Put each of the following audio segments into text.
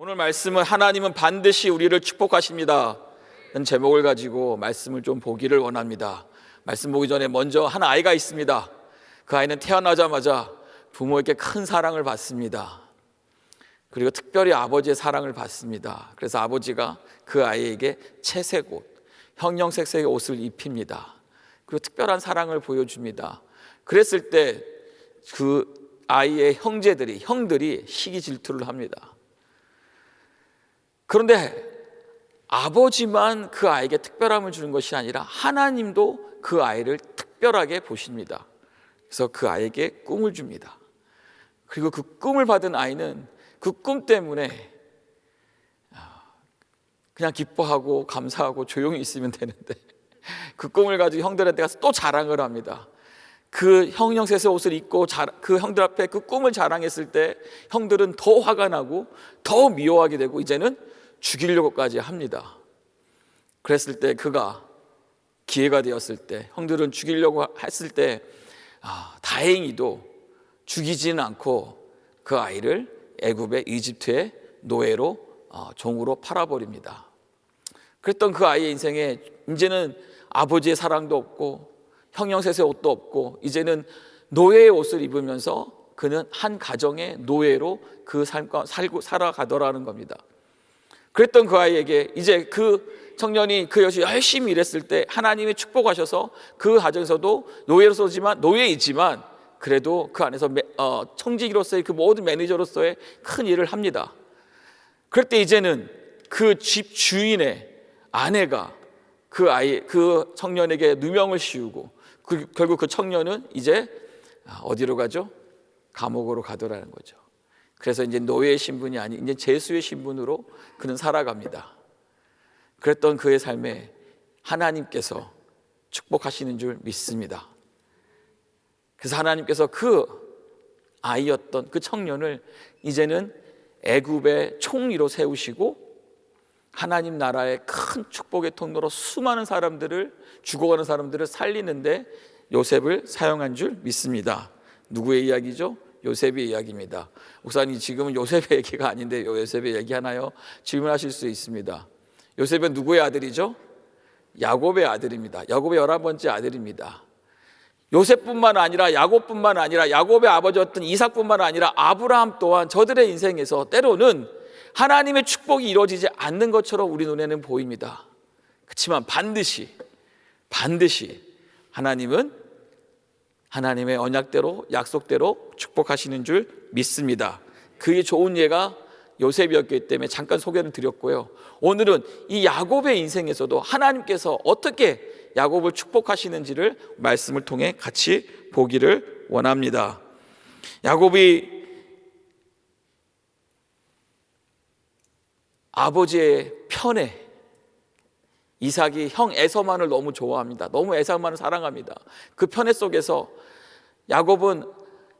오늘 말씀은 하나님은 반드시 우리를 축복하십니다 는 제목을 가지고 말씀을 좀 보기를 원합니다. 말씀 보기 전에 먼저 한 아이가 있습니다. 그 아이는 태어나자마자 부모에게 큰 사랑을 받습니다. 그리고 특별히 아버지의 사랑을 받습니다. 그래서 아버지가 그 아이에게 채색 옷, 형형색색의 옷을 입힙니다. 그리고 특별한 사랑을 보여줍니다. 그랬을 때 그 아이의 형들이 시기 질투를 합니다. 그런데 아버지만 그 아이에게 특별함을 주는 것이 아니라 하나님도 그 아이를 특별하게 보십니다. 그래서 그 아이에게 꿈을 줍니다. 그리고 그 꿈을 받은 아이는 그 꿈 때문에 그냥 기뻐하고 감사하고 조용히 있으면 되는데 그 꿈을 가지고 형들한테 가서 또 자랑을 합니다. 그 형형색색 옷을 입고 그 형들 앞에 그 꿈을 자랑했을 때 형들은 더 화가 나고 더 미워하게 되고 이제는 죽이려고까지 합니다. 그랬을 때 그가 기회가 되었을 때 형들은 죽이려고 했을 때 다행히도 죽이지는 않고 그 아이를 애굽의 이집트의 노예로 종으로 팔아버립니다. 그랬던 그 아이의 인생에 이제는 아버지의 사랑도 없고 형형색색 옷도 없고 이제는 노예의 옷을 입으면서 그는 한 가정의 노예로 그 삶과 살아가더라는 겁니다. 그랬던 그 아이에게 이제 그 청년이 그 여시 열심히 일했을 때 하나님이 축복하셔서 그 가정에서도 노예이지만 그래도 그 안에서 청지기로서의 그 모든 매니저로서의 큰 일을 합니다. 그럴 때 이제는 그 집 주인의 아내가 그 청년에게 누명을 씌우고 결국 그 청년은 이제 어디로 가죠? 감옥으로 가더라는 거죠. 그래서 이제 노예의 신분이 아닌 이제 제수의 신분으로 그는 살아갑니다. 그랬던 그의 삶에 하나님께서 축복하시는 줄 믿습니다. 그래서 하나님께서 그 아이였던 그 청년을 이제는 애굽의 총리로 세우시고 하나님 나라의 큰 축복의 통로로 수많은 사람들을 죽어가는 사람들을 살리는데 요셉을 사용한 줄 믿습니다. 누구의 이야기죠? 요셉의 이야기입니다. 목사님 지금은 요셉의 얘기가 아닌데 요셉의 얘기 하나요? 질문하실 수 있습니다. 요셉은 누구의 아들이죠? 야곱의 아들입니다. 야곱의 11번째 아들입니다. 요셉뿐만 아니라 야곱뿐만 아니라 야곱의 아버지였던 이삭뿐만 아니라 아브라함 또한 저들의 인생에서 때로는 하나님의 축복이 이루어지지 않는 것처럼 우리 눈에는 보입니다. 그렇지만 반드시 하나님은 하나님의 언약대로 약속대로 축복하시는 줄 믿습니다. 그게 좋은 예가 요셉이었기 때문에 잠깐 소개를 드렸고요. 오늘은 이 야곱의 인생에서도 하나님께서 어떻게 야곱을 축복하시는지를 말씀을 통해 같이 보기를 원합니다. 야곱이 아버지의 편에 이삭이 형 에서만을 너무 좋아합니다. 너무 에서만을 사랑합니다. 그 편애 속에서 야곱은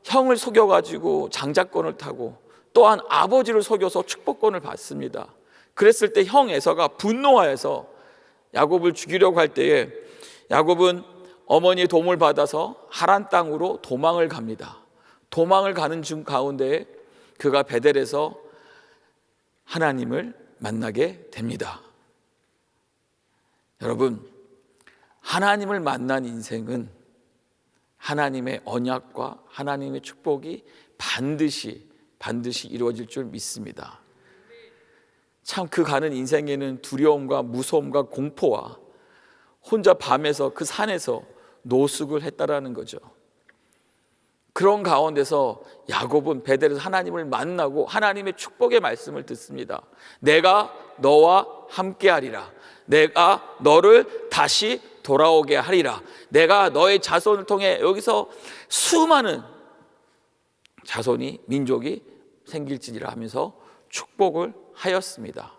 형을 속여가지고 장자권을 타고 또한 아버지를 속여서 축복권을 받습니다. 그랬을 때 형 에서가 분노하여서 야곱을 죽이려고 할 때에 야곱은 어머니의 도움을 받아서 하란 땅으로 도망을 갑니다. 도망을 가는 중 가운데 그가 베델에서 하나님을 만나게 됩니다. 여러분, 하나님을 만난 인생은 하나님의 언약과 하나님의 축복이 반드시 이루어질 줄 믿습니다. 참 그 가는 인생에는 두려움과 무서움과 공포와 혼자 밤에서 그 산에서 노숙을 했다라는 거죠. 그런 가운데서 야곱은 베델에서 하나님을 만나고 하나님의 축복의 말씀을 듣습니다. 내가 너와 함께하리라. 내가 너를 다시 돌아오게 하리라. 내가 너의 자손을 통해 여기서 수많은 자손이 민족이 생길지니라 하면서 축복을 하였습니다.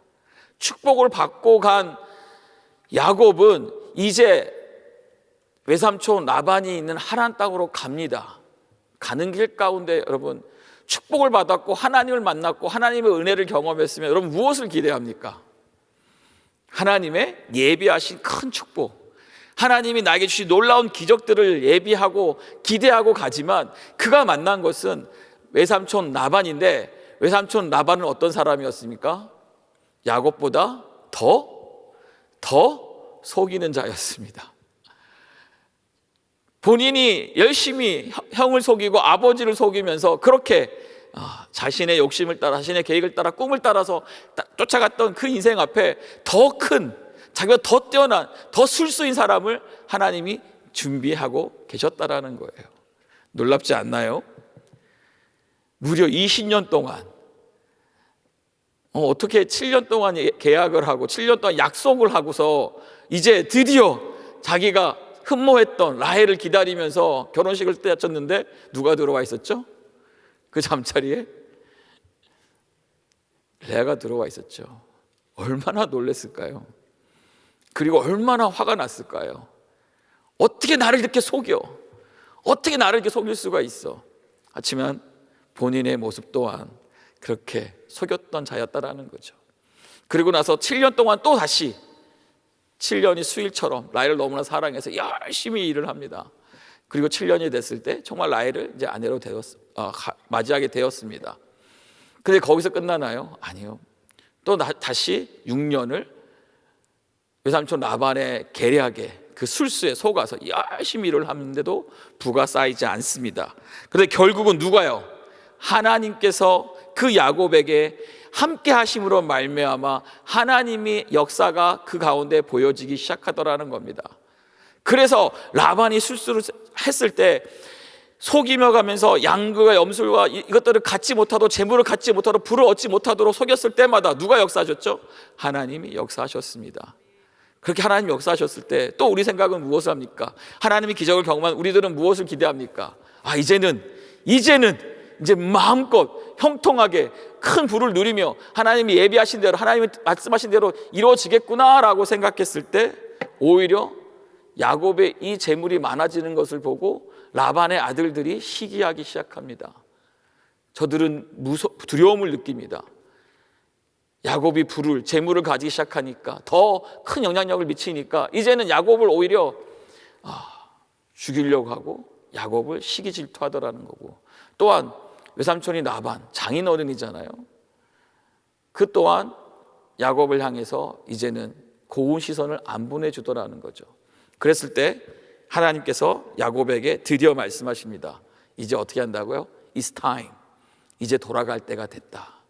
축복을 받고 간 야곱은 이제 외삼촌 라반이 있는 하란 땅으로 갑니다. 가는 길 가운데 여러분 축복을 받았고 하나님을 만났고 하나님의 은혜를 경험했으면 여러분 무엇을 기대합니까? 하나님의 예비하신 큰 축복, 하나님이 나에게 주신 놀라운 기적들을 예비하고 기대하고 가지만 그가 만난 것은 외삼촌 라반인데 외삼촌 라반은 어떤 사람이었습니까? 야곱보다 더 속이는 자였습니다. 본인이 열심히 형을 속이고 아버지를 속이면서 그렇게 자신의 욕심을 따라, 자신의 계획을 따라, 꿈을 따라서 쫓아갔던 그 인생 앞에 더 큰, 자기가 더 뛰어난, 더 술수인 사람을 하나님이 준비하고 계셨다라는 거예요. 놀랍지 않나요? 무려 20년 동안 어떻게 7년 동안 계약을 하고 7년 동안 약속을 하고서 이제 드디어 자기가 흠모했던 라헬을 기다리면서 결혼식을 때쳤는데 누가 들어와 있었죠? 그 잠자리에 레아가 들어와 있었죠. 얼마나 놀랐을까요? 그리고 얼마나 화가 났을까요? 어떻게 나를 이렇게 속여? 어떻게 나를 이렇게 속일 수가 있어? 하지만 본인의 모습 또한 그렇게 속였던 자였다라는 거죠. 그리고 나서 7년 동안 또 다시 7년이 수일처럼 라헬을 너무나 사랑해서 열심히 일을 합니다. 그리고 7년이 됐을 때 정말 라헬을 이제 아내로 맞이하게 되었습니다. 근데 거기서 끝나나요? 아니요. 또 다시 6년을 외삼촌 라반의 계략에 그 술수에 속아서 열심히 일을 하는데도 부가 쌓이지 않습니다. 그런데 결국은 누가요? 하나님께서 그 야곱에게 함께 하심으로 말미암아 하나님이 역사가 그 가운데 보여지기 시작하더라는 겁니다. 그래서 라반이 술수를 했을 때 속이며 가면서 양과 염술과 이것들을 갖지 못하도록, 재물을 갖지 못하도록, 부를 얻지 못하도록 속였을 때마다 누가 역사하셨죠? 하나님이 역사하셨습니다. 그렇게 하나님 역사하셨을 때 또 우리 생각은 무엇을 합니까? 하나님이 기적을 경험한 우리들은 무엇을 기대합니까? 이제는 이제 마음껏 형통하게 큰 부를 누리며 하나님이 예비하신 대로, 하나님이 말씀하신 대로 이루어지겠구나라고 생각했을 때 오히려 야곱의 이 재물이 많아지는 것을 보고 라반의 아들들이 시기하기 시작합니다. 저들은 두려움을 느낍니다. 야곱이 재물을 가지기 시작하니까, 더 큰 영향력을 미치니까 이제는 야곱을 오히려 죽이려고 하고 야곱을 시기 질투하더라는 거고, 또한 외삼촌이 라반, 장인어른이잖아요. 그 또한 야곱을 향해서 이제는 고운 시선을 안 보내주더라는 거죠. 그랬을 때 하나님께서 야곱에게 드디어 말씀하십니다. 이제 어떻게 한다고요? It's time. 이제 돌아갈 때가 됐다.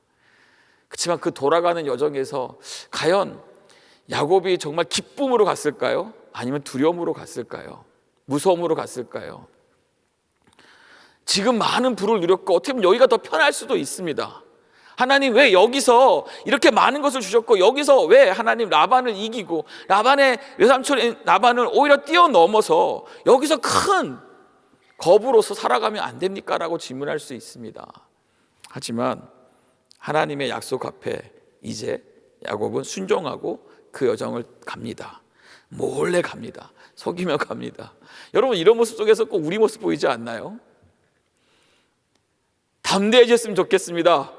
그렇지만 그 돌아가는 여정에서 과연 야곱이 정말 기쁨으로 갔을까요? 아니면 두려움으로 갔을까요? 무서움으로 갔을까요? 지금 많은 부를 누렸고 어떻게 보면 여기가 더 편할 수도 있습니다. 하나님 왜 여기서 이렇게 많은 것을 주셨고 여기서 왜 하나님 라반을 이기고 라반의 외삼촌 라반을 오히려 뛰어넘어서 여기서 큰 거부로서 살아가면 안 됩니까? 라고 질문할 수 있습니다. 하지만 하나님의 약속 앞에 이제 야곱은 순종하고 그 여정을 갑니다. 몰래 갑니다. 속이며 갑니다. 여러분 이런 모습 속에서 꼭 우리 모습 보이지 않나요? 담대해졌으면 좋겠습니다.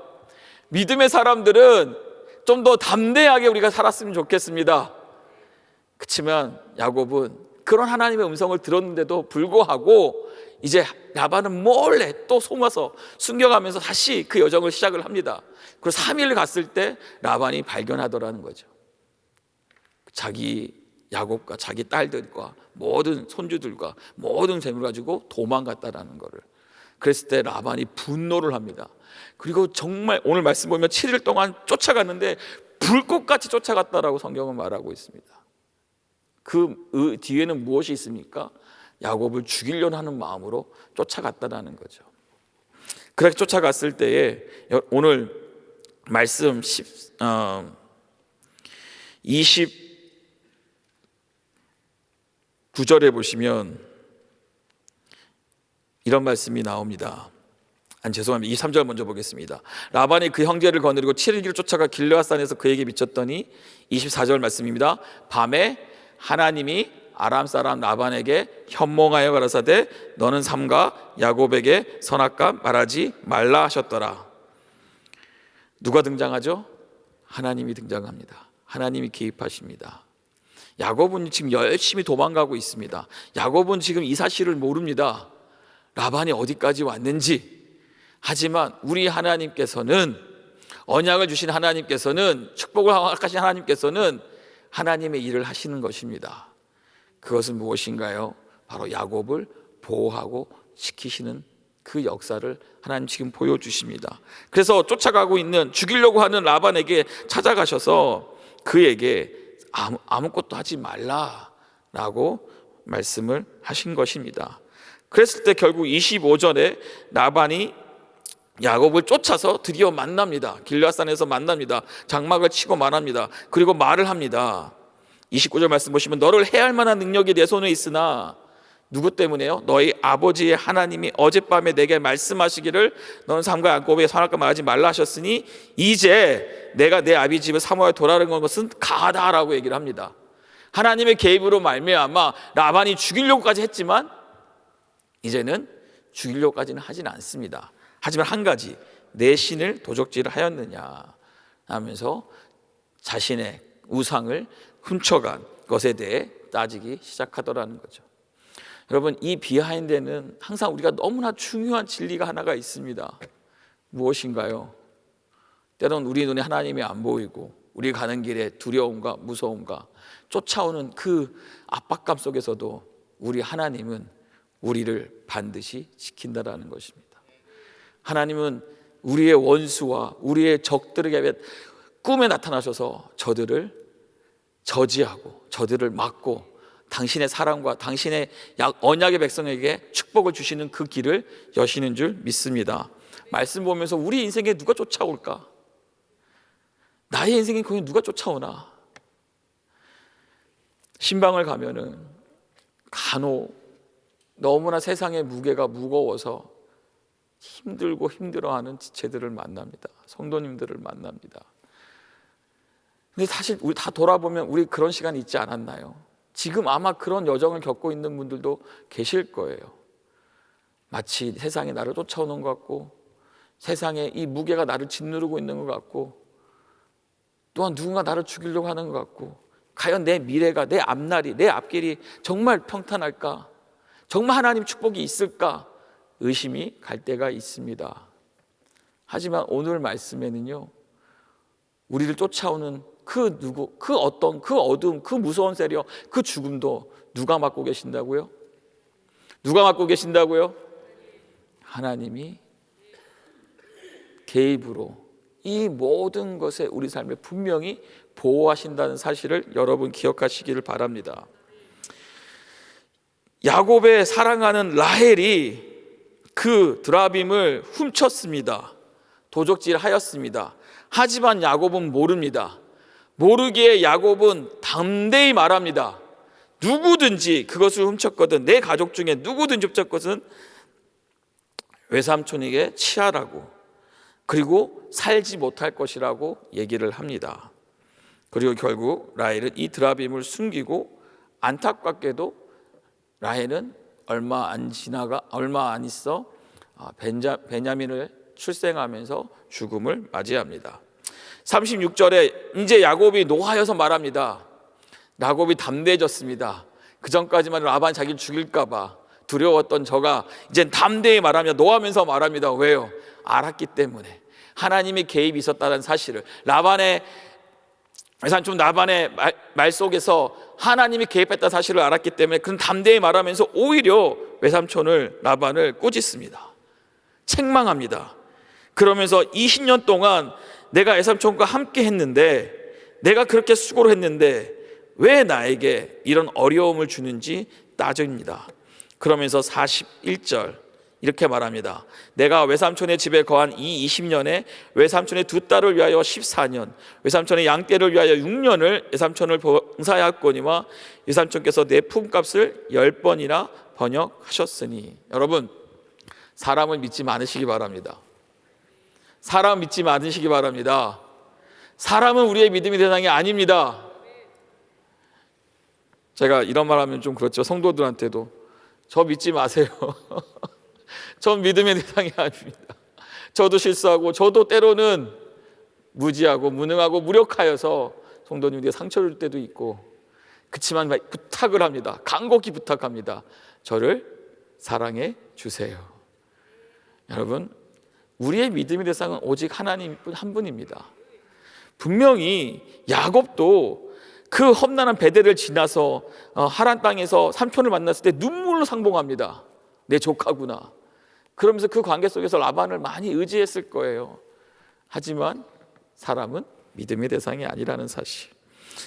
믿음의 사람들은 좀 더 담대하게 우리가 살았으면 좋겠습니다. 그렇지만 야곱은 그런 하나님의 음성을 들었는데도 불구하고 이제 라반은 몰래 또 속아서 숨겨가면서 다시 그 여정을 시작을 합니다. 그리고 3일 갔을 때 라반이 발견하더라는 거죠. 자기 야곱과 자기 딸들과 모든 손주들과 모든 재물을 가지고 도망갔다라는 거를. 그랬을 때 라반이 분노를 합니다. 그리고 정말 오늘 말씀 보면 7일 동안 쫓아갔는데 불꽃같이 쫓아갔다라고 성경은 말하고 있습니다. 그 뒤에는 무엇이 있습니까? 야곱을 죽이려는 하는 마음으로 쫓아갔다라는 거죠. 그렇게 쫓아갔을 때에 오늘 말씀 29절에 보시면 이런 말씀이 나옵니다. 죄송합니다. 23절 먼저 보겠습니다. 라반이 그 형제를 거느리고 7일을 쫓아가 길르앗산에서 그에게 미쳤더니 24절 말씀입니다. 밤에 하나님이 아람 사람 라반에게 현몽하여 가라사대 너는 삼가 야곱에게 선악과 말하지 말라 하셨더라. 누가 등장하죠? 하나님이 등장합니다. 하나님이 개입하십니다. 야곱은 지금 열심히 도망가고 있습니다. 야곱은 지금 이 사실을 모릅니다. 라반이 어디까지 왔는지, 하지만 우리 하나님께서는, 언약을 주신 하나님께서는, 축복을 허락하신 하나님께서는 하나님의 일을 하시는 것입니다. 그것은 무엇인가요? 바로 야곱을 보호하고 지키시는 그 역사를 하나님 지금 보여주십니다. 그래서 쫓아가고 있는, 죽이려고 하는 라반에게 찾아가셔서 그에게 아무것도 하지 말라라고 말씀을 하신 것입니다. 그랬을 때 결국 25절에 라반이 야곱을 쫓아서 드디어 만납니다. 길르앗산에서 만납니다. 장막을 치고 말합니다. 그리고 말을 합니다. 29절 말씀 보시면, 너를 해할 만한 능력이 내 손에 있으나, 누구 때문에요? 너희 아버지의 하나님이 어젯밤에 내게 말씀하시기를 너는 삼가 야곱에게 선할까 말하지 말라 하셨으니 이제 내가 내 아비 집을 사모하여 돌아가는 것은 가하다라고 얘기를 합니다. 하나님의 개입으로 말미암아 라반이 죽이려고까지 했지만 이제는 죽이려고까지는 하지는 않습니다. 하지만 한 가지, 내 신을 도적질을 하였느냐 하면서 자신의 우상을 훔쳐간 것에 대해 따지기 시작하더라는 거죠. 여러분, 이 비하인드에는 항상 우리가 너무나 중요한 진리가 하나가 있습니다. 무엇인가요? 때론 우리 눈에 하나님이 안 보이고 우리 가는 길에 두려움과 무서움과 쫓아오는 그 압박감 속에서도 우리 하나님은 우리를 반드시 지킨다라는 것입니다. 하나님은 우리의 원수와 우리의 적들에게 꿈에 나타나셔서 저들을 저지하고 저들을 막고 당신의 사랑과 당신의 언약의 백성에게 축복을 주시는 그 길을 여시는 줄 믿습니다. 말씀 보면서 우리 인생에 누가 쫓아올까? 나의 인생에 거기 누가 쫓아오나? 신방을 가면은 간혹 너무나 세상의 무게가 무거워서 힘들고 힘들어하는 지체들을 만납니다. 성도님들을 만납니다. 근데 사실 우리 다 돌아보면 우리 그런 시간이 있지 않았나요? 지금 아마 그런 여정을 겪고 있는 분들도 계실 거예요. 마치 세상이 나를 쫓아오는 것 같고, 세상에 이 무게가 나를 짓누르고 있는 것 같고, 또한 누군가 나를 죽이려고 하는 것 같고, 과연 내 미래가, 내 앞날이, 내 앞길이 정말 평탄할까? 정말 하나님 축복이 있을까? 의심이 갈 때가 있습니다. 하지만 오늘 말씀에는요, 우리를 쫓아오는 그 누구, 그 어떤, 그 어둠, 그 무서운 세력, 그 죽음도 누가 맡고 계신다고요? 누가 맡고 계신다고요? 하나님이 개입으로 이 모든 것에 우리 삶을 분명히 보호하신다는 사실을 여러분 기억하시기를 바랍니다. 야곱의 사랑하는 라헬이 그 드라빔을 훔쳤습니다. 도적질하였습니다. 하지만 야곱은 모릅니다. 모르기에 야곱은 담대히 말합니다. 누구든지 그것을 훔쳤거든, 내 가족 중에 누구든지 훔쳤거든 외삼촌에게 치하라고, 그리고 살지 못할 것이라고 얘기를 합니다. 그리고 결국 라헬은 이 드라빔을 숨기고, 안타깝게도 라헬은 얼마 안 있어 베냐민을 출생하면서 죽음을 맞이합니다. 36절에 이제 야곱이 노하여서 말합니다. 야곱이 담대해졌습니다. 그 전까지만 라반이 자기를 죽일까 봐 두려웠던 저가 이젠 담대히 말하며 노하면서 말합니다. 왜요? 알았기 때문에, 하나님의 개입이 있었다는 사실을, 라반의 외삼촌 라반의 말 속에서 하나님이 개입했다는 사실을 알았기 때문에 그는 담대히 말하면서 오히려 외삼촌을, 라반을 꾸짖습니다. 책망합니다. 그러면서 20년 동안 내가 외삼촌과 함께 했는데, 내가 그렇게 수고를 했는데 왜 나에게 이런 어려움을 주는지 따집니다. 그러면서 41절 이렇게 말합니다. 내가 외삼촌의 집에 거한 이 20년에 외삼촌의 두 딸을 위하여 14년, 외삼촌의 양떼를 위하여 6년을 외삼촌을 봉사하였거니와 외삼촌께서 내 품값을 10번이나 번역하셨으니. 여러분, 사람을 믿지 않으시기 바랍니다. 사람 믿지 않으시기 바랍니다. 사람은 우리의 믿음의 대상이 아닙니다. 제가 이런 말 하면 좀 그렇죠. 성도들한테도 저 믿지 마세요. 전 믿음의 대상이 아닙니다. 저도 실수하고, 저도 때로는 무지하고 무능하고 무력하여서 성도님들에게 상처를 줄 때도 있고, 그렇지만 부탁을 합니다. 간곡히 부탁합니다. 저를 사랑해 주세요. 여러분, 우리의 믿음의 대상은 오직 하나님 한 분입니다. 분명히 야곱도 그 험난한 베델을 지나서 하란 땅에서 삼촌을 만났을 때 눈물로 상봉합니다. 내 조카구나. 그러면서 그 관계 속에서 라반을 많이 의지했을 거예요. 하지만 사람은 믿음의 대상이 아니라는 사실.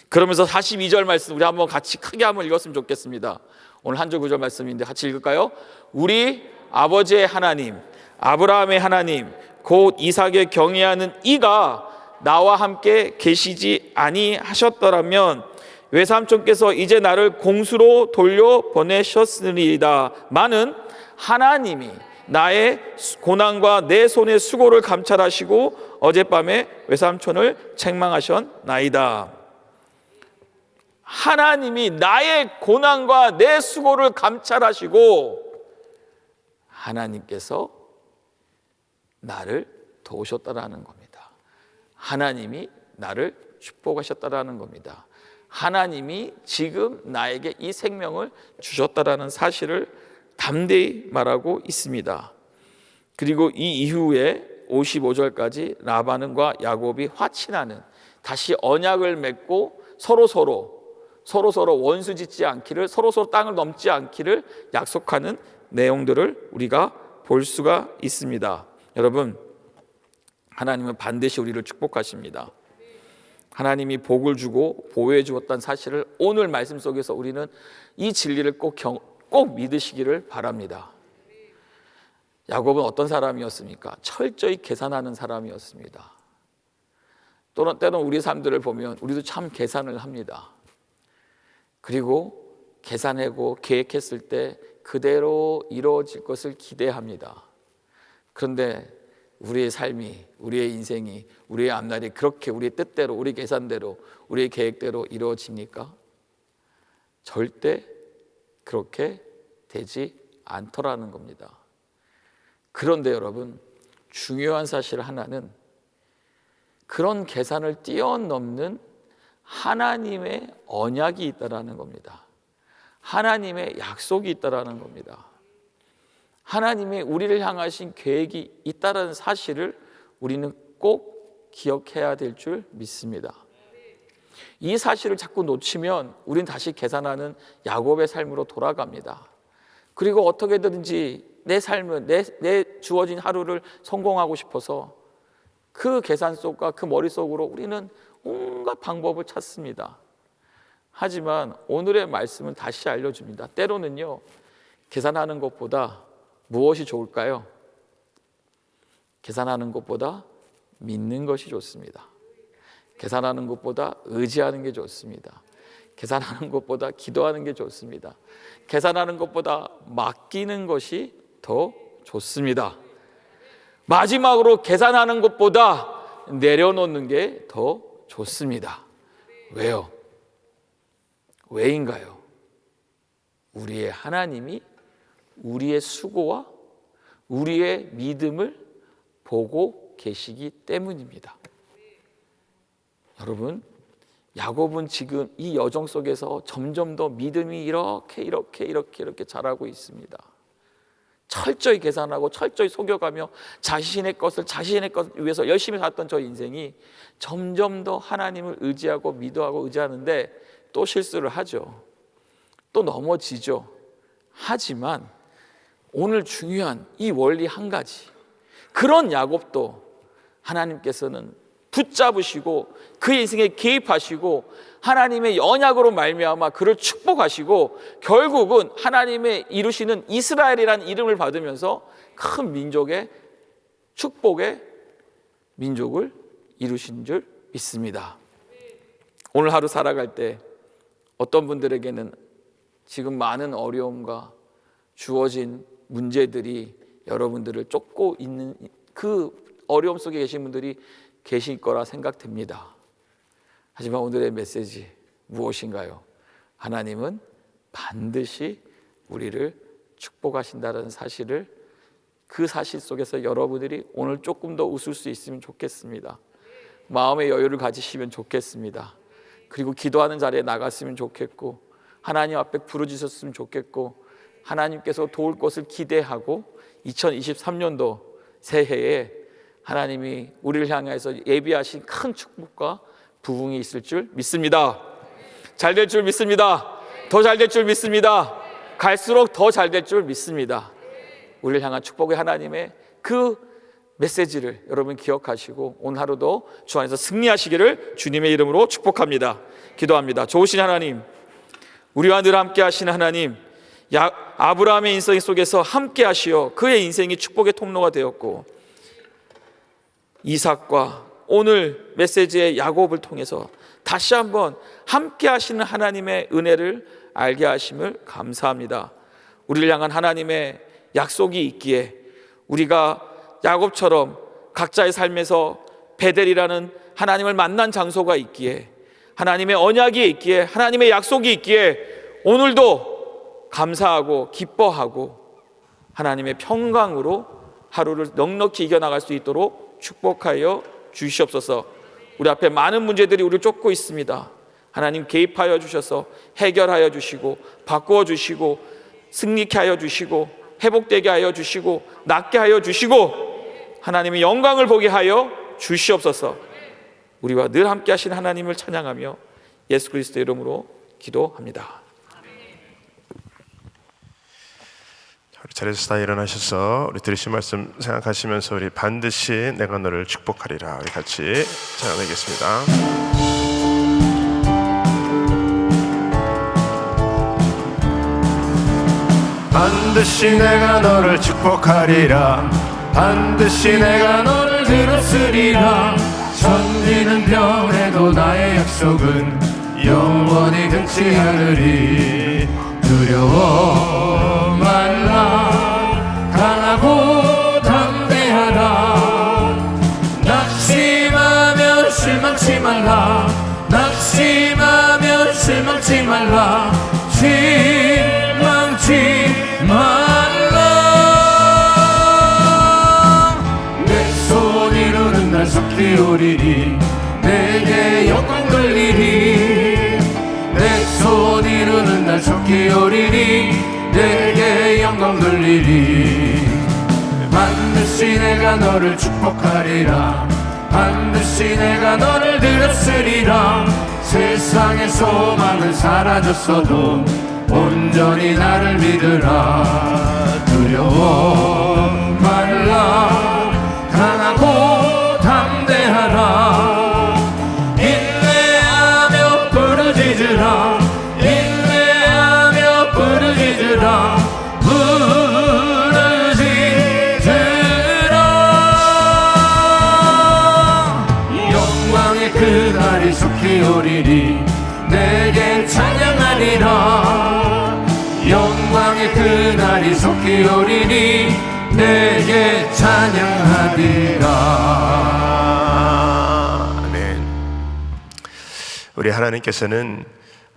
그러면서 42절 말씀 우리 한번 같이 크게 한번 읽었으면 좋겠습니다. 오늘 한 절 구절 말씀인데 같이 읽을까요? 우리 아버지의 하나님, 아브라함의 하나님, 곧 이삭의 경외하는 이가 나와 함께 계시지 아니하셨더라면 외삼촌께서 이제 나를 공수로 돌려보내셨으리이다. 마는 하나님이 나의 고난과 내 손의 수고를 감찰하시고 어젯밤에 외삼촌을 책망하셨나이다. 하나님이 나의 고난과 내 수고를 감찰하시고 하나님께서 나를 도우셨다라는 겁니다. 하나님이 나를 축복하셨다라는 겁니다. 하나님이 지금 나에게 이 생명을 주셨다라는 사실을 담대히 말하고 있습니다. 그리고 이 이후에 55절까지 라반과 야곱이 화친하는, 다시 언약을 맺고 서로 원수 짓지 않기를, 서로 땅을 넘지 않기를 약속하는 내용들을 우리가 볼 수가 있습니다. 여러분, 하나님은 반드시 우리를 축복하십니다. 하나님이 복을 주고 보호해 주었다는 사실을 오늘 말씀 속에서 우리는 이 진리를 꼭 믿으시기를 바랍니다. 야곱은 어떤 사람이었습니까? 철저히 계산하는 사람이었습니다. 때론 우리 삶들을 보면 우리도 참 계산을 합니다. 그리고 계산하고 계획했을 때 그대로 이루어질 것을 기대합니다. 그런데 우리의 삶이, 우리의 인생이, 우리의 앞날이 그렇게 우리의 뜻대로, 우리 계산대로, 우리의 계획대로 이루어집니까? 절대 그렇게 되지 않더라는 겁니다. 그런데 여러분, 중요한 사실 하나는 그런 계산을 뛰어넘는 하나님의 언약이 있다라는 겁니다. 하나님의 약속이 있다라는 겁니다. 하나님의 우리를 향하신 계획이 있다라는 사실을 우리는 꼭 기억해야 될 줄 믿습니다. 이 사실을 자꾸 놓치면 우리는 다시 계산하는 야곱의 삶으로 돌아갑니다. 그리고 어떻게든지 내 삶은 내 주어진 하루를 성공하고 싶어서 그 계산 속과 그 머릿속으로 우리는 온갖 방법을 찾습니다. 하지만 오늘의 말씀은 다시 알려줍니다. 때로는요, 계산하는 것보다 무엇이 좋을까요? 계산하는 것보다 믿는 것이 좋습니다. 계산하는 것보다 의지하는 게 좋습니다. 계산하는 것보다 기도하는 게 좋습니다. 계산하는 것보다 맡기는 것이 더 좋습니다. 마지막으로 계산하는 것보다 내려놓는 게 더 좋습니다. 왜요? 왜인가요? 우리의 하나님이 우리의 수고와 우리의 믿음을 보고 계시기 때문입니다. 여러분, 야곱은 지금 이 여정 속에서 점점 더 믿음이 이렇게 자라고 있습니다. 철저히 계산하고 철저히 속여가며 자신의 것을 위해서 열심히 살았던 저 인생이 점점 더 하나님을 의지하고 믿어하고 의지하는데 또 실수를 하죠. 또 넘어지죠. 하지만 오늘 중요한 이 원리 한 가지, 그런 야곱도 하나님께서는 붙잡으시고 그의 인생에 개입하시고 하나님의 언약으로 말미암아 그를 축복하시고 결국은 하나님의 이루시는 이스라엘이라는 이름을 받으면서 큰 민족의 축복의 민족을 이루신 줄 믿습니다. 오늘 하루 살아갈 때 어떤 분들에게는 지금 많은 어려움과 주어진 문제들이 여러분들을 쫓고 있는 그 어려움 속에 계신 분들이 계실 거라 생각됩니다. 하지만 오늘의 메시지 무엇인가요? 하나님은 반드시 우리를 축복하신다는 사실을, 그 사실 속에서 여러분들이 오늘 조금 더 웃을 수 있으면 좋겠습니다. 마음의 여유를 가지시면 좋겠습니다. 그리고 기도하는 자리에 나갔으면 좋겠고 하나님 앞에 부르짖었으면 좋겠고 하나님께서 도울 것을 기대하고 2023년도 새해에 하나님이 우리를 향해서 예비하신 큰 축복과 부흥이 있을 줄 믿습니다. 잘 될 줄 믿습니다. 더 잘 될 줄 믿습니다. 갈수록 더 잘 될 줄 믿습니다. 우리를 향한 축복의 하나님의 그 메시지를 여러분 기억하시고 오늘 하루도 주 안에서 승리하시기를 주님의 이름으로 축복합니다. 기도합니다. 좋으신 하나님, 우리와 늘 함께 하시는 하나님, 아브라함의 인생 속에서 함께 하시어 그의 인생이 축복의 통로가 되었고, 이삭과 오늘 메시지의 야곱을 통해서 다시 한번 함께 하시는 하나님의 은혜를 알게 하심을 감사합니다. 우리를 향한 하나님의 약속이 있기에 우리가 야곱처럼 각자의 삶에서 베델이라는 하나님을 만난 장소가 있기에, 하나님의 언약이 있기에, 하나님의 약속이 있기에 오늘도 감사하고 기뻐하고 하나님의 평강으로 하루를 넉넉히 이겨나갈 수 있도록 축복하여 주시옵소서. 우리 앞에 많은 문제들이 우리를 쫓고 있습니다. 하나님 개입하여 주셔서 해결하여 주시고 바꾸어 주시고 승리케 하여 주시고 회복되게 하여 주시고 낫게 하여 주시고 하나님의 영광을 보게 하여 주시옵소서. 우리와 늘 함께 하신 하나님을 찬양하며 예수 그리스도의 이름으로 기도합니다. 우리 자리에서 다 일어나셔서 우리 들으신 말씀 생각하시면서 우리 반드시 내가 너를 축복하리라 우리 같이 찬양하겠습니다. 반드시 내가 너를 축복하리라, 반드시 내가 너를 들었으리라. 천지는 변해도 나의 약속은 영원히 변치 않으리. 두려워 말라, 강하고 담대하라. 낙심하면 실망치 말라, 낙심하면 실망치 말라, 실망치 말라. 내 손 이루는 날 속히 오리니 내게 영광 돌리리. 내 손 이루는 날 속히 오리니 내게 영광 돌리리. 반드시 내가 너를 축복하리라, 반드시 내가 너를 들었으리라. 세상의 소망은 사라졌어도 온전히 나를 믿으라. 두려워 말라, 강하고 담대하라. 인내하며 부르짖으라, 인내하며 부르짖으라, 부르짖으라. 영광의 그날이 속히 오리니 내게 찬양하리라. 영광의 그날이 속히 오리니 내게 찬양하리라. 아멘. 우리 하나님께서는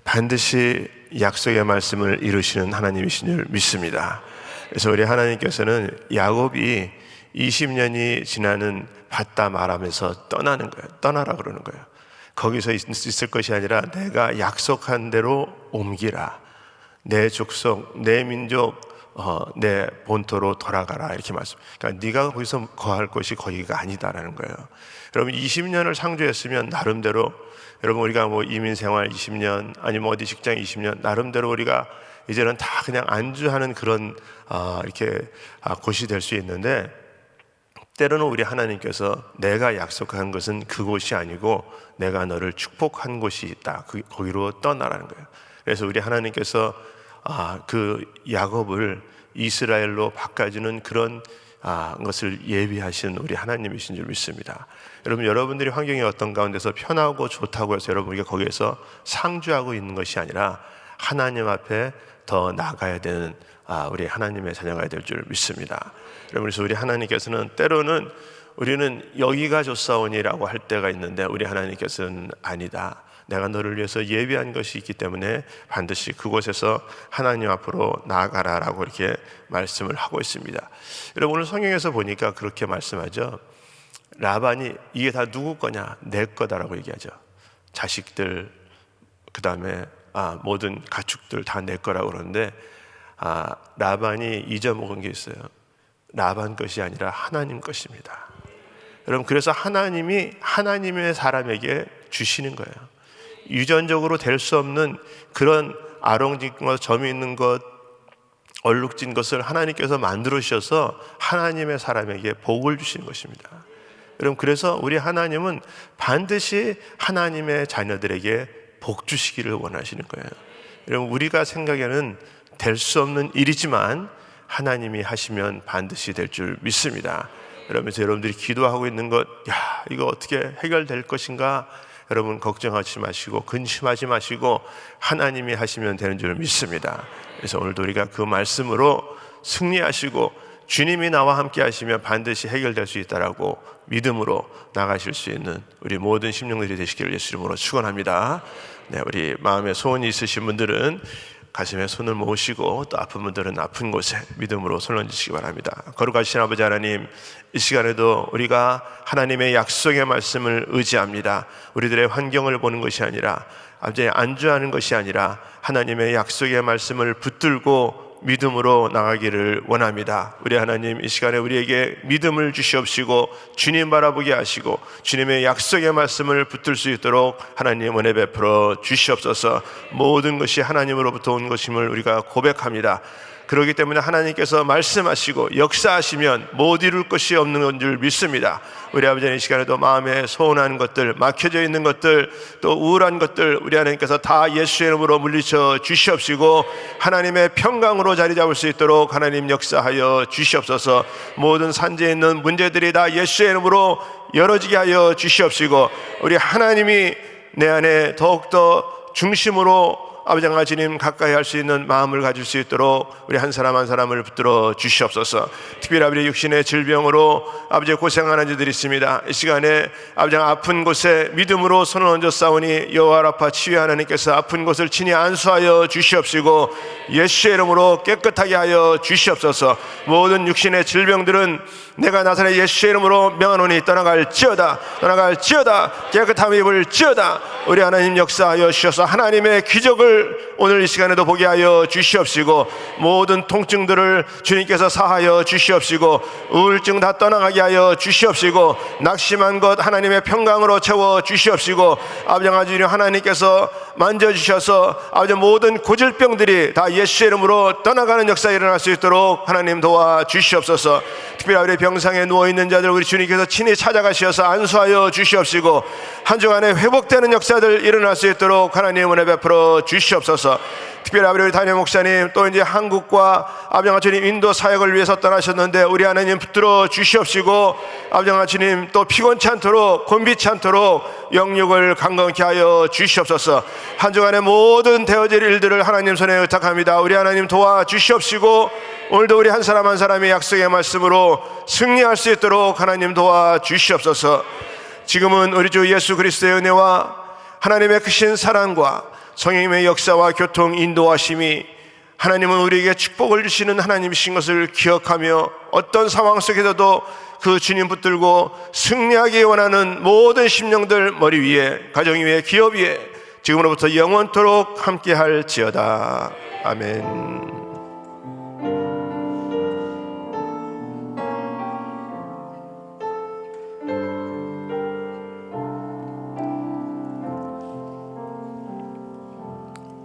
반드시 약속의 말씀을 이루시는 하나님이신 줄 믿습니다. 그래서 우리 하나님께서는 야곱이 20년이 지나는 바다 말하면서 떠나는 거예요. 떠나라 그러는 거예요. 거기서 있을 것이 아니라 내가 약속한 대로 옮기라. 내 족속, 내 민족, 내 본토로 돌아가라 이렇게 말씀. 그러니까 네가 거기서 거할 것이 거기가 아니다라는 거예요. 여러분 20년을 상주했으면 나름대로, 여러분 우리가 뭐 이민생활 20년 아니면 어디 직장 20년 나름대로 우리가 이제는 다 그냥 안주하는 그런 이렇게 곳이 될 수 있는데, 때로는 우리 하나님께서 내가 약속한 것은 그곳이 아니고 내가 너를 축복한 곳이 있다. 거기로 떠나라는 거예요. 그래서 우리 하나님께서 그 야곱을 이스라엘로 바꿔주는 그런 것을 예비하신 우리 하나님이신 줄 믿습니다. 여러분, 여러분들이 환경이 어떤 가운데서 편하고 좋다고 해서 여러분 우리가 거기에서 상주하고 있는 것이 아니라 하나님 앞에 더 나아가야 되는 우리 하나님의 자녀가 될 줄 믿습니다. 여러분, 그래서 우리 하나님께서는 때로는 우리는 여기가 좋사오니라고 할 때가 있는데 우리 하나님께서는 아니다. 내가 너를 위해서 예비한 것이 있기 때문에 반드시 그곳에서 하나님 앞으로 나아가라라고 이렇게 말씀을 하고 있습니다. 여러분, 오늘 성경에서 보니까 그렇게 말씀하죠. 라반이 이게 다 누구 거냐? 내 거다라고 얘기하죠. 자식들, 그 다음에 모든 가축들 다 내 거라고 그러는데 라반이 잊어먹은 게 있어요. 라반 것이 아니라 하나님 것입니다. 여러분, 그래서 하나님이 하나님의 사람에게 주시는 거예요. 유전적으로 될 수 없는 그런 아롱진 것, 점이 있는 것, 얼룩진 것을 하나님께서 만들어 주셔서 하나님의 사람에게 복을 주시는 것입니다. 여러분, 그래서 우리 하나님은 반드시 하나님의 자녀들에게 복 주시기를 원하시는 거예요. 여러분, 우리가 생각에는 될 수 없는 일이지만 하나님이 하시면 반드시 될 줄 믿습니다. 그러면서 여러분들이 기도하고 있는 것, 이거 어떻게 해결될 것인가? 여러분, 걱정하지 마시고 근심하지 마시고 하나님이 하시면 되는 줄 믿습니다. 그래서 오늘도 우리가 그 말씀으로 승리하시고 주님이 나와 함께 하시면 반드시 해결될 수 있다라고 믿음으로 나가실 수 있는 우리 모든 심령들이 되시기를 예수 이름으로 축원합니다. 네, 우리 마음에 소원이 있으신 분들은 가슴에 손을 모으시고, 또 아픈 분들은 아픈 곳에 믿음으로 손을 얹으시기 바랍니다. 거룩하신 아버지 하나님, 이 시간에도 우리가 하나님의 약속의 말씀을 의지합니다. 우리들의 환경을 보는 것이 아니라, 아버지 안주하는 것이 아니라 하나님의 약속의 말씀을 붙들고 믿음으로 나가기를 원합니다. 우리 하나님, 이 시간에 우리에게 믿음을 주시옵시고 주님 바라보게 하시고 주님의 약속의 말씀을 붙들 수 있도록 하나님 은혜 베풀어 주시옵소서. 모든 것이 하나님으로부터 온 것임을 우리가 고백합니다. 그렇기 때문에 하나님께서 말씀하시고 역사하시면 못 이룰 것이 없는 줄 믿습니다. 우리 아버지는 이 시간에도 마음에 소원한 것들, 막혀져 있는 것들, 또 우울한 것들 우리 하나님께서 다 예수의 이름으로 물리쳐 주시옵시고 하나님의 평강으로 자리 잡을 수 있도록 하나님 역사하여 주시옵소서. 모든 산재에 있는 문제들이 다 예수의 이름으로 열어지게 하여 주시옵시고 우리 하나님이 내 안에 더욱더 중심으로 아버지 하나님 가까이 할 수 있는 마음을 가질 수 있도록 우리 한 사람 한 사람을 붙들어 주시옵소서. 특별히 아버지 육신의 질병으로 아버지 고생하는 이들이 있습니다. 이 시간에 아버지 아픈 곳에 믿음으로 손을 얹어 싸우니 여호와 라파 치유 하나님께서 아픈 곳을 친히 안수하여 주시옵시고 예수의 이름으로 깨끗하게 하여 주시옵소서. 모든 육신의 질병들은 내가 나사렛 예수의 이름으로 명하노니 떠나갈지어다, 떠나갈지어다, 깨끗함을 입을지어다. 우리 하나님 역사하여 주셔서 하나님의 기적을 오늘 이 시간에도 보게 하여 주시옵시고 모든 통증들을 주님께서 사하여 주시옵시고 우울증 다 떠나가게 하여 주시옵시고 낙심한 것 하나님의 평강으로 채워 주시옵시고 아버지 하나님께서 만져주셔서 아버지 모든 고질병들이 다 예수의 이름으로 떠나가는 역사 일어날 수 있도록 하나님 도와 주시옵소서. 특별히 우리 병상에 누워있는 자들 우리 주님께서 친히 찾아가셔서 안수하여 주시옵시고 한 주간에 회복되는 역사들 일어날 수 있도록 하나님 은혜 베풀어 주시옵소서. 특별히 아버지 우리 담임 목사님 또 이제 한국과 아버지 주님 인도 사역을 위해서 떠나셨는데 우리 하나님 붙들어 주시옵시고 아버지 주님 또 피곤치 않도록 곤비치 않도록 영육을 강건케 하여 주시옵소서. 한 주간의 모든 되어질 일들을 하나님 손에 의탁합니다. 우리 하나님 도와 주시옵시고 오늘도 우리 한 사람 한 사람의 약속의 말씀으로 승리할 수 있도록 하나님 도와 주시옵소서. 지금은 우리 주 예수 그리스도의 은혜와 하나님의 크신 사랑과 성령님의 역사와 교통 인도하심이 하나님은 우리에게 축복을 주시는 하나님이신 것을 기억하며 어떤 상황 속에서도 그 주님 붙들고 승리하기 원하는 모든 심령들 머리 위에, 가정 위에, 기업 위에 지금으로부터 영원토록 함께 할지어다. 아멘.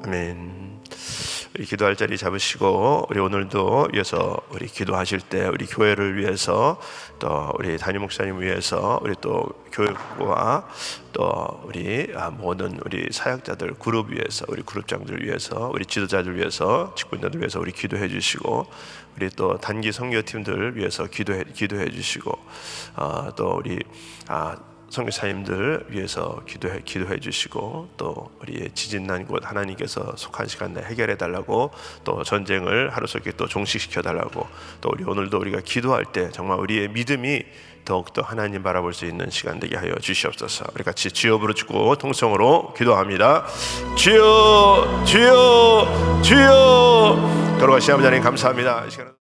아멘. 우리 기도할 자리 잡으시고 우리 오늘도 위해서 우리 기도하실 때 우리 교회를 위해서 또 우리 담임 목사님 위해서 우리 또 교육과 또 우리 모든 우리 사역자들 그룹 위해서 우리 그룹장들 위해서 우리 지도자들 위해서 직분자들 위해서 우리 기도해 주시고 우리 또 단기 선교팀들 위해서 기도해 주시고 또 우리 선교사님들 위해서 기도해 주시고 또 우리의 지진난 곳 하나님께서 속한 시간 내에 해결해 달라고 또 전쟁을 하루속에 또 종식시켜 달라고 또 우리 오늘도 우리가 기도할 때 정말 우리의 믿음이 더욱더 하나님 바라볼 수 있는 시간 되게 하여 주시옵소서. 우리 같이 주여 부르짖고 통성으로 기도합니다. 주여 주여 주여. 걸어가신 아버지 하나님 감사합니다. 이 시간은